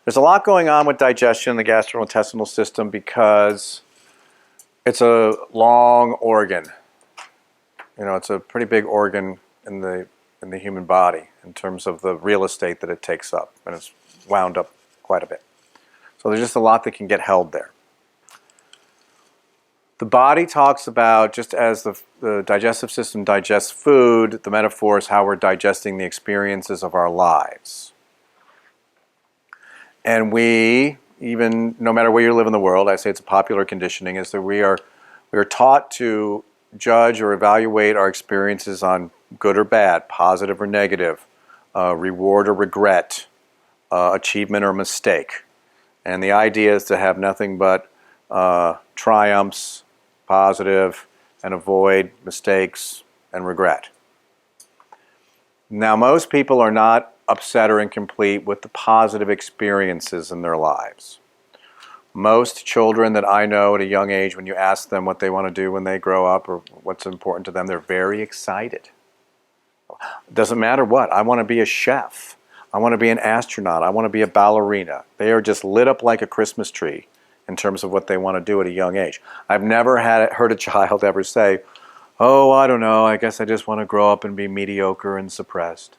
There's a lot going on with digestion in the gastrointestinal system because it's a long organ. You know, it's a pretty big organ in the human body in terms of the real estate that it takes up, and it's wound up quite a bit. So there's just a lot that can get held there. The body talks about, just as the digestive system digests food, the metaphor is how we're digesting the experiences of our lives. And we, even no matter where you live in the world, I say it's a popular conditioning, is that we are taught to judge or evaluate our experiences on good or bad, positive or negative, reward or regret, achievement or mistake. And the idea is to have nothing but triumphs, positive, and avoid mistakes and regret. Now, most people are not upset or incomplete with the positive experiences in their lives. Most children that I know at a young age, when you ask them what they want to do when they grow up or what's important to them, they're very excited. It doesn't matter what. I want to be a chef. I want to be an astronaut. I want to be a ballerina. They are just lit up like a Christmas tree in terms of what they want to do at a young age. I've never heard a child ever say, oh, I don't know, I guess I just want to grow up and be mediocre and suppressed.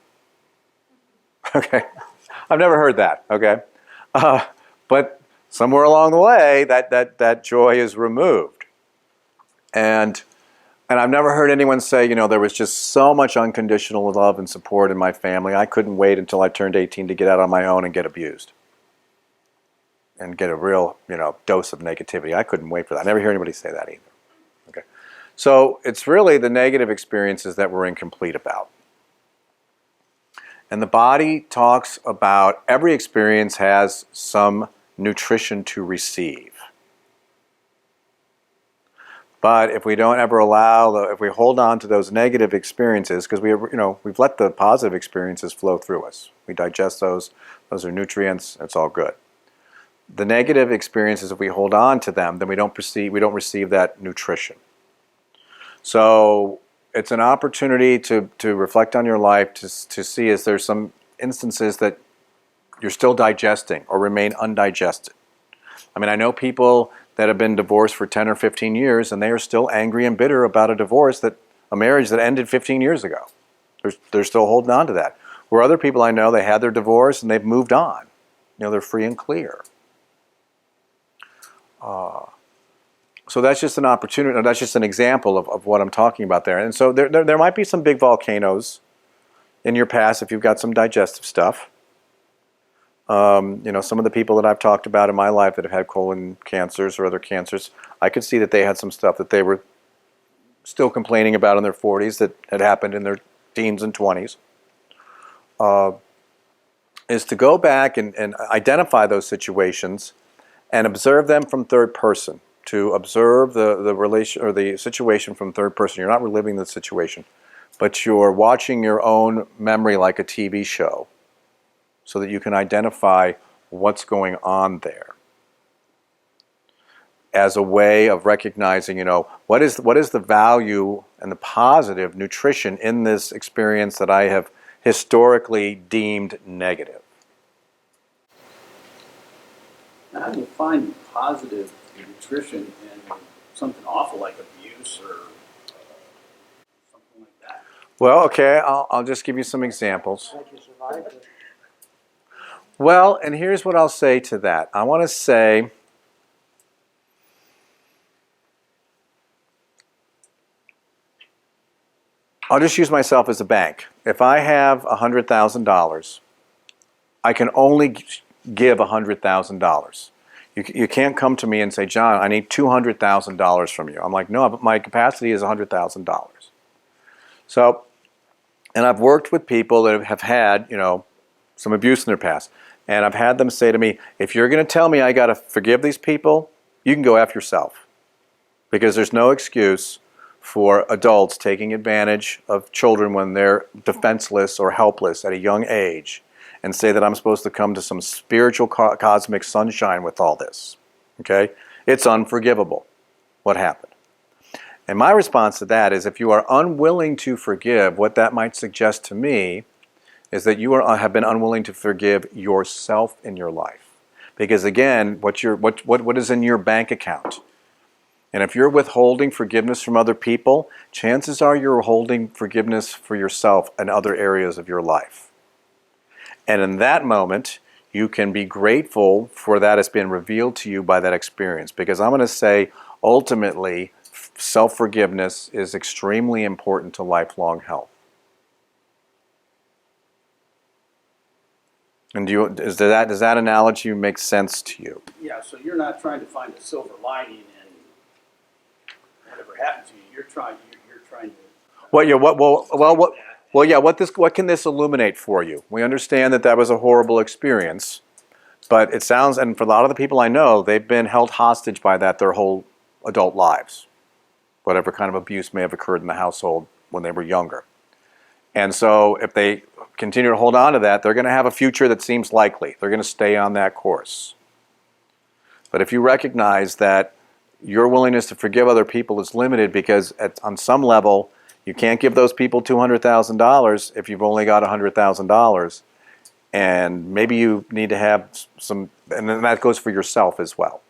Okay, I've never heard that, okay? But somewhere along the way, that joy is removed. And I've never heard anyone say, you know, there was just so much unconditional love and support in my family, I couldn't wait until I turned 18 to get out on my own and get abused. And get a real, you know, dose of negativity. I couldn't wait for that. I never hear anybody say that either. Okay, so it's really the negative experiences that we're incomplete about. And the body talks about every experience has some nutrition to receive. But if we don't ever if we hold on to those negative experiences, because we've let the positive experiences flow through us. We digest those are nutrients, it's all good. The negative experiences, if we hold on to them, then we don't receive that nutrition. So it's an opportunity to reflect on your life, to see is there some instances that you're still digesting or remain undigested. I mean, I know people that have been divorced for 10 or 15 years and they are still angry and bitter about a marriage that ended 15 years ago. They're still holding on to that. Where other people I know, they had their divorce and they've moved on. You know, they're free and clear. So that's just an opportunity, that's just an example of what I'm talking about there. And so there might be some big volcanoes in your past if you've got some digestive stuff. You know, some of the people that I've talked about in my life that have had colon cancers or other cancers, I could see that they had some stuff that they were still complaining about in their 40s that had happened in their teens and 20s. Is to go back and identify those situations and observe them from third person, to observe the relation or the situation from third person. You're not reliving the situation, but you're watching your own memory like a TV show so that you can identify what's going on there as a way of recognizing, you know, what is the value and the positive nutrition in this experience that I have historically deemed negative. How do you find positive nutrition in something awful like abuse or something like that? Well, okay, I'll just give you some examples. Well, and here's what I'll say to that. I want to say, I'll just use myself as a bank. If I have $100,000, I can only give $100,000. You can't come to me and say, John, I need $200,000 from you. I'm like, no, but my capacity is $100,000. So, and I've worked with people that have had, you know, some abuse in their past. And I've had them say to me, if you're going to tell me I got to forgive these people, you can go F yourself. Because there's no excuse for adults taking advantage of children when they're defenseless or helpless at a young age and say that I'm supposed to come to some spiritual cosmic sunshine with all this. Okay? It's unforgivable what happened. And my response to that is, if you are unwilling to forgive, what that might suggest to me is that you have been unwilling to forgive yourself in your life. Because again, what is in your bank account? And if you're withholding forgiveness from other people, chances are you're holding forgiveness for yourself in other areas of your life. And in that moment, you can be grateful for that has been revealed to you by that experience. Because I'm going to say, ultimately, self-forgiveness is extremely important to lifelong health. And does that analogy make sense to you? Yeah, so you're not trying to find a silver lining in whatever happened to you. You're trying to. Well, yeah, what can this illuminate for you? We understand that was a horrible experience, but it sounds, and for a lot of the people I know, they've been held hostage by that their whole adult lives, whatever kind of abuse may have occurred in the household when they were younger. And so if they continue to hold on to that, they're going to have a future that seems likely. They're going to stay on that course. But if you recognize that your willingness to forgive other people is limited because on some level, you can't give those people $200,000 if you've only got $100,000. And maybe you need to have some, and then that goes for yourself as well.